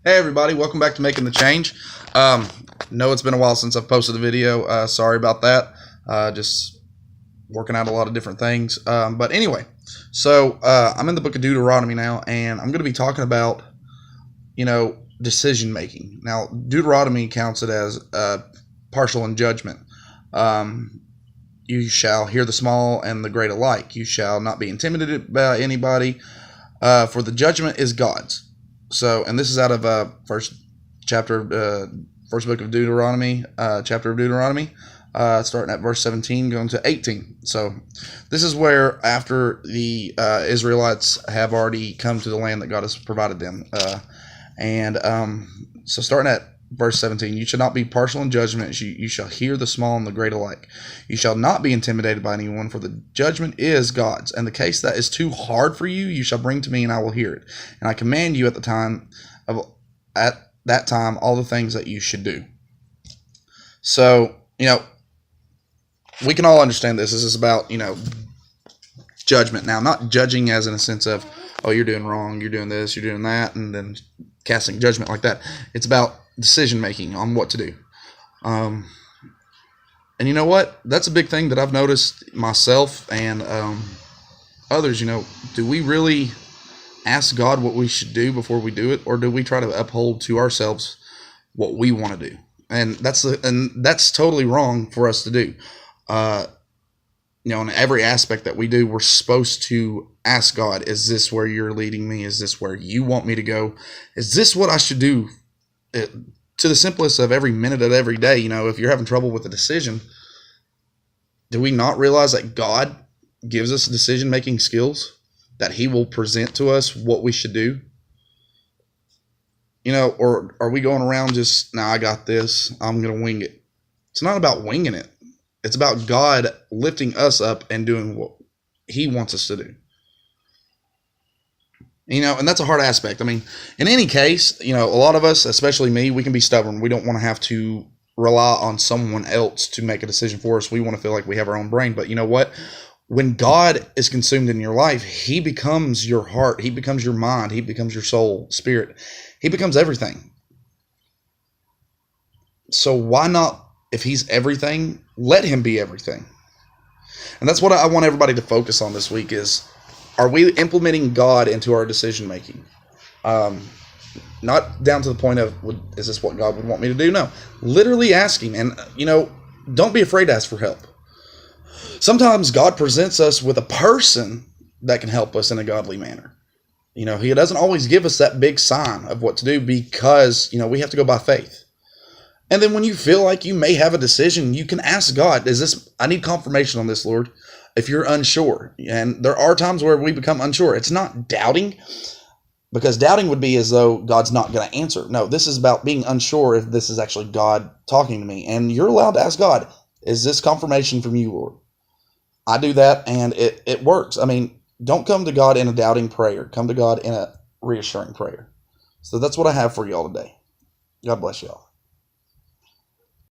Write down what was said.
Hey everybody, welcome back to Making the Change. Know it's been a while since I've posted a video. Sorry about that. Just working out a lot of different things. But anyway, so I'm in the book of Deuteronomy now, and I'm going to be talking about, decision making. Now, Deuteronomy counts it as partial in judgment. You shall hear the small and the great alike. You shall not be intimidated by anybody, for the judgment is God's. So, and this is out of first book of Deuteronomy, chapter of Deuteronomy, starting at verse 17, going to 18. So, this is where after the Israelites have already come to the land that God has provided them, so starting at verse 17, you shall not be partial in judgment. You shall hear the small and the great alike. You shall not be intimidated by anyone, for the judgment is God's. And the case that is too hard for you, you shall bring to me, and I will hear it. And I command you at that time all the things that you should do. So, we can all understand this. This is about, judgment. Now, not judging as in a sense of, oh, you're doing wrong, you're doing this, you're doing that, and then casting judgment like that. It's about decision making on what to do. And you know what? That's a big thing that I've noticed myself and others. Do we really ask God what we should do before we do it, or do we try to uphold to ourselves what we want to do? And that's totally wrong for us to do. In every aspect that we do, we're supposed to ask God, is this where you're leading me? Is this where you want me to go? Is this what I should do? To the simplest of every minute of every day, if you're having trouble with a decision, do we not realize that God gives us decision-making skills, that he will present to us what we should do? Or are we going around just, I got this, I'm going to wing it? It's not about winging it. It's about God lifting us up and doing what he wants us to do. And that's a hard aspect. In any case, a lot of us, especially me, we can be stubborn. We don't want to have to rely on someone else to make a decision for us. We want to feel like we have our own brain. But you know what? When God is consumed in your life, he becomes your heart. He becomes your mind. He becomes your soul, spirit. He becomes everything. So why not, if he's everything, let him be everything? And that's what I want everybody to focus on this week is, are we implementing God into our decision making? Not down to the point of, is this what God would want me to do? No. Literally ask him. And, don't be afraid to ask for help. Sometimes God presents us with a person that can help us in a godly manner. He doesn't always give us that big sign of what to do because, we have to go by faith. And then when you feel like you may have a decision, you can ask God, I need confirmation on this, Lord. If you're unsure, and there are times where we become unsure, it's not doubting, because doubting would be as though God's not going to answer. No, this is about being unsure if this is actually God talking to me. And you're allowed to ask God, is this confirmation from you, Lord? I do that, and it works. Don't come to God in a doubting prayer. Come to God in a reassuring prayer. So that's what I have for you all today. God bless you all.